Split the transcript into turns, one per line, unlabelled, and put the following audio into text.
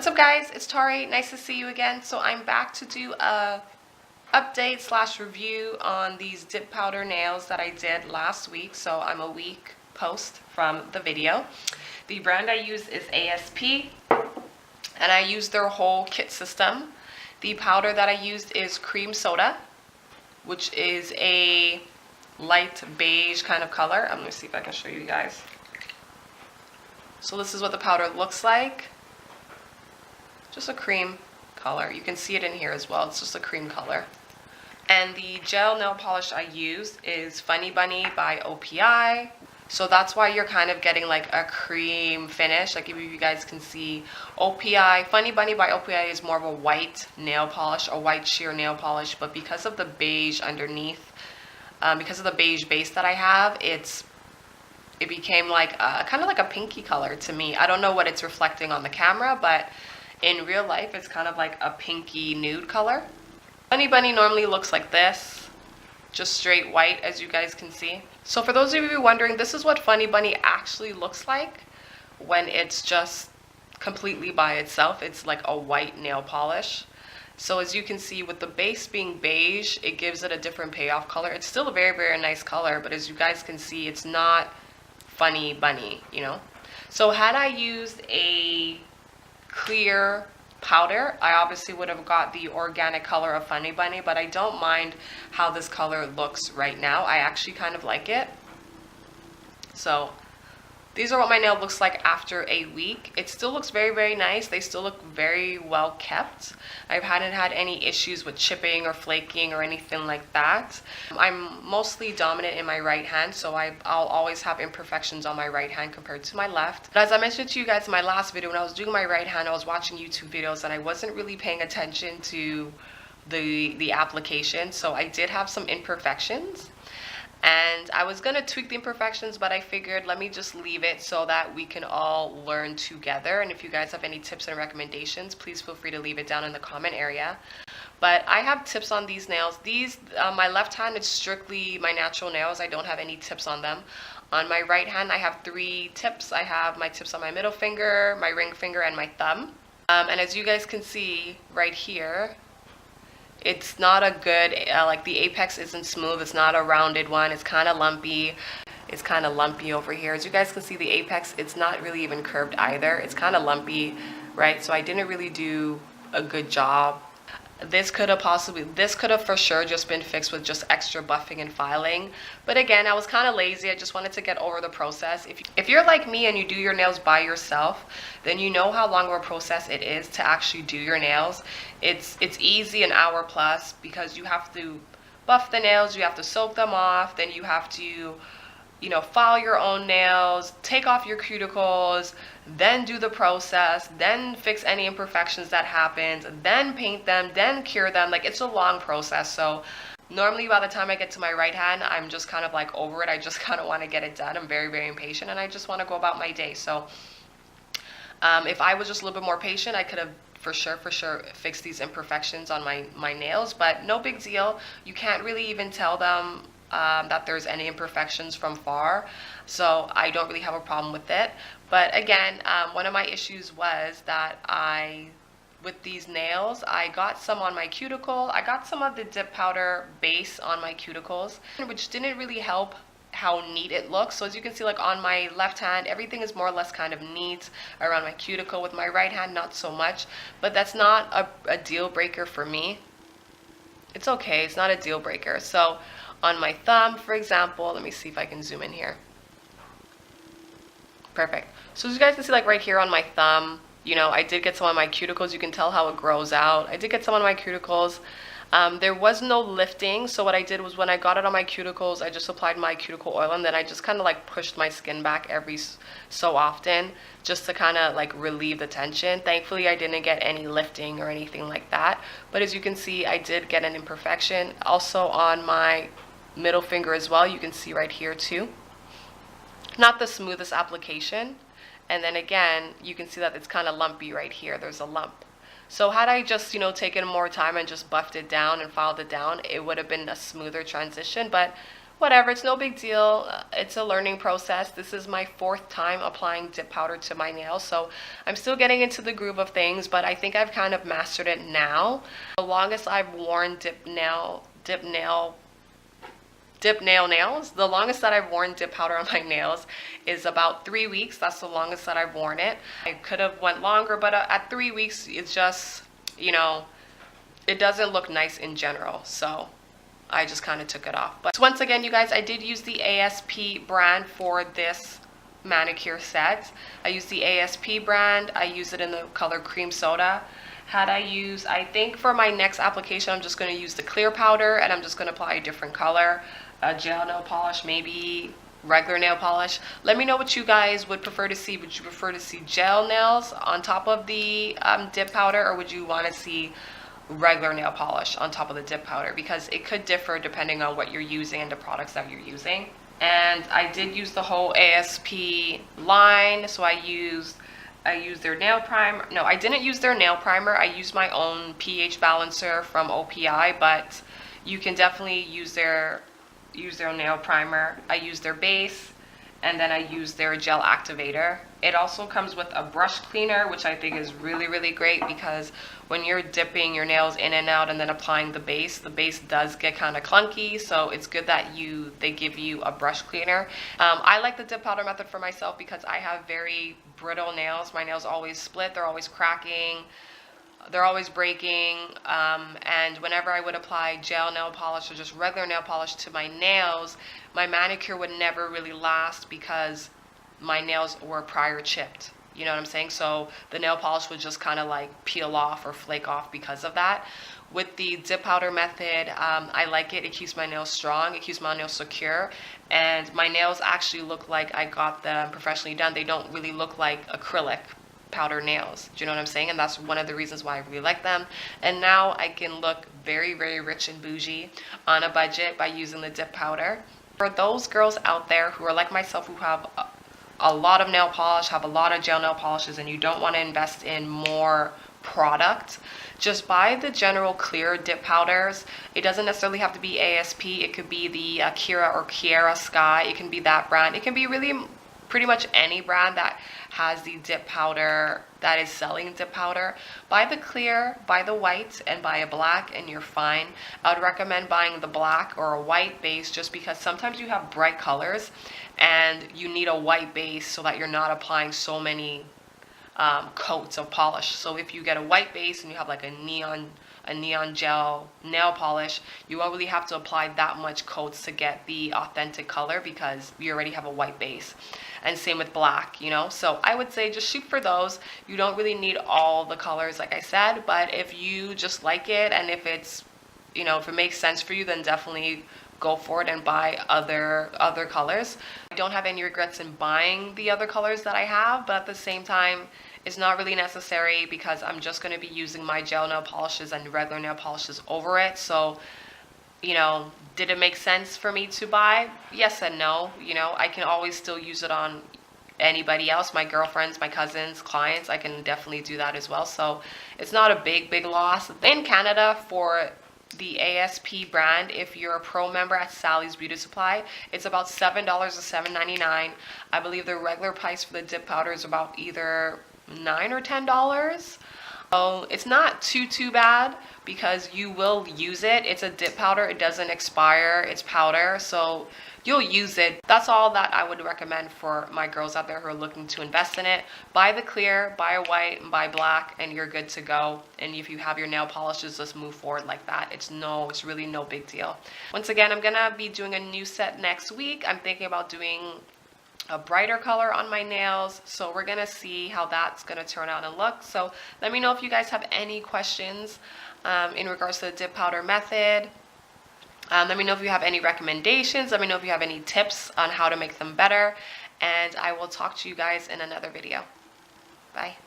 What's up guys, it's Tori, nice to see you again. So I'm back to do a update slash review on these dip powder nails that I did last week. So I'm a week post from the video. The brand I use is ASP and I used their whole kit system. The powder that I used is cream soda, which is a light beige kind of color. I'm gonna see if I can show you guys. So this is what the powder looks like. Just a cream color. You can see it in here as well. It's just a cream color. And the gel nail polish I used is Funny Bunny by OPI. So that's why you're kind of getting like a cream finish. Like if you guys can see, OPI, Funny Bunny by OPI is more of a white nail polish, a white sheer nail polish. But because of the beige underneath, because of the beige base that I have, it became like kind of like a pinky color to me. I don't know what it's reflecting on the camera, but in real life, it's kind of like a pinky nude color. Funny Bunny normally looks like this, just straight white, as you guys can see. So for those of you wondering, this is what Funny Bunny actually looks like when it's just completely by itself. It's like a white nail polish. So as you can see, with the base being beige, it gives it a different payoff color. It's still a very, very nice color, but as you guys can see, it's not Funny Bunny, you know? So had I used a clear powder, I obviously would have got the organic color of Funny Bunny, but I don't mind how this color looks right now. I actually kind of like it. So these are what my nail looks like after a week. It still looks very, very nice. They still look very well kept. I hadn't had any issues with chipping or flaking or anything like that. I'm mostly dominant in my right hand, so I'll always have imperfections on my right hand compared to my left. But as I mentioned to you guys in my last video, when I was doing my right hand, I was watching YouTube videos and I wasn't really paying attention to the application, so I did have some imperfections. And I was gonna tweak the imperfections, but I figured let me just leave it so that we can all learn together. And if you guys have any tips and recommendations, please feel free to leave it down in the comment area. But I have tips on these nails. These, my left hand, it's strictly my natural nails. I don't have any tips on them. On my right hand, I have 3 tips. I have my tips on my middle finger, my ring finger, and my thumb. And as you guys can see right here, it's not a good, like the apex isn't smooth. It's not a rounded one. It's kind of lumpy. It's kind of lumpy over here. As you guys can see, the apex, it's not really even curved either. It's kind of lumpy, right? So I didn't really do a good job. This could have for sure just been fixed with just extra buffing and filing. But again, I was kind of lazy. I just wanted to get over the process. If you're like me and you do your nails by yourself, then you know how long of a process it is to actually do your nails. It's easy, an hour plus, because you have to buff the nails, you have to soak them off, then you have to, you know, file your own nails, take off your cuticles, then do the process, then fix any imperfections that happens, then paint them, then cure them. Like, it's a long process. So normally by the time I get to my right hand, I'm just kind of like over it. I just kind of want to get it done. I'm very, very impatient and I just want to go about my day. So if I was just a little bit more patient, I could have for sure fixed these imperfections on my nails, but no big deal. You can't really even tell them that there's any imperfections from far, so I don't really have a problem with it. But again, one of my issues was that with these nails, I got some on my cuticle. I got some of the dip powder base on my cuticles, which didn't really help how neat it looks. So as you can see, like on my left hand, everything is more or less kind of neat around my cuticle. With my right hand, not so much, but that's not a deal breaker for me. It's okay, it's not a deal breaker. So on my thumb, for example, let me see if I can zoom in here. Perfect. So as you guys can see, like right here on my thumb, you know, I did get some on my cuticles. You can tell how it grows out. I did get some on my cuticles. There was no lifting, so what I did was when I got it on my cuticles, I just applied my cuticle oil and then I just kind of like pushed my skin back every so often just to kind of like relieve the tension. Thankfully, I didn't get any lifting or anything like that. But as you can see, I did get an imperfection. Also on my middle finger as well, you can see right here too. Not the smoothest application. And then again, you can see that it's kind of lumpy right here. There's a lump. So had I just, you know, taken more time and just buffed it down and filed it down, it would have been a smoother transition. But whatever, it's no big deal. It's a learning process. This is my 4th time applying dip powder to my nails, so I'm still getting into the groove of things, but I think I've kind of mastered it now. The longest I've worn dip nail nails, the longest that I've worn dip powder on my nails is about 3 weeks. That's the longest that I've worn it. I could have went longer, but at 3 weeks, it's just, you know, it doesn't look nice in general, so I just kind of took it off. But once again, you guys, I did use the ASP brand for this manicure set. I used the ASP brand. I used it in the color Cream Soda. Had I used, I think for my next application, I'm just going to use the clear powder, and I'm just going to apply a different color, a gel nail polish, maybe regular nail polish. Let me know what you guys would prefer to see. Would you prefer to see gel nails on top of the dip powder, or would you want to see regular nail polish on top of the dip powder? Because it could differ depending on what you're using and the products that you're using. And I did use the whole ASP line, so I used their nail primer. No, I didn't use their nail primer. I used my own pH balancer from OPI, but you can definitely use their nail primer. I used their base, and then I used their gel activator. It also comes with a brush cleaner, which I think is really, really great, because when you're dipping your nails in and out and then applying the base does get kind of clunky, so it's good that they give you a brush cleaner. I like the dip powder method for myself because I have very brittle nails. My nails always split, they're always cracking, they're always breaking, and whenever I would apply gel nail polish or just regular nail polish to my nails, my manicure would never really last because my nails were prior chipped. You know what I'm saying? So the nail polish would just kind of like peel off or flake off because of that. With the dip powder method, I like it. It keeps my nails strong. It keeps my nails secure. And my nails actually look like I got them professionally done. They don't really look like acrylic powder nails. Do you know what I'm saying? And that's one of the reasons why I really like them. And now I can look very, very rich and bougie on a budget by using the dip powder. For those girls out there who are like myself, who have a lot of nail polish, have a lot of gel nail polishes, and you don't want to invest in more product, just buy the general clear dip powders. It doesn't necessarily have to be ASP. It could be the Kiara Sky. It can be that brand. It can be really pretty much any brand that has the dip powder, that is selling dip powder. Buy the clear, buy the white, and buy a black, and you're fine. I would recommend buying the black or a white base, just because sometimes you have bright colors and you need a white base so that you're not applying so many coats of polish. So if you get a white base and you have like a neon gel nail polish, you won't really have to apply that much coats to get the authentic color because you already have a white base. And same with black, you know. So I would say just shoot for those. You don't really need all the colors, like I said, but if you just like it, and if it's, you know, if it makes sense for you, then definitely go for it and buy other colors. I don't have any regrets in buying the other colors that I have, but at the same time, it's not really necessary because I'm just going to be using my gel nail polishes and regular nail polishes over it. So, you know, did it make sense for me to buy? Yes and no. You know, I can always still use it on anybody else, my girlfriends, my cousins, clients. I can definitely do that as well. So it's not a big loss. In Canada, for the ASP brand, if you're a pro member at Sally's Beauty Supply, it's about $7 or $7.99. I believe the regular price for the dip powder is about either $9 or $10. So it's not too bad because you will use it. It's a dip powder. It doesn't expire. It's powder, so you'll use it. That's all that I would recommend for my girls out there who are looking to invest in it. Buy the clear, buy a white, and buy black, and you're good to go. And if you have your nail polishes, just move forward like that. It's really no big deal. Once again, I'm gonna be doing a new set next week. I'm thinking about doing a brighter color on my nails, so we're gonna see how that's gonna turn out and look. So let me know if you guys have any questions in regards to the dip powder method. Let me know if you have any recommendations. Let me know if you have any tips on how to make them better, and I will talk to you guys in another video. Bye.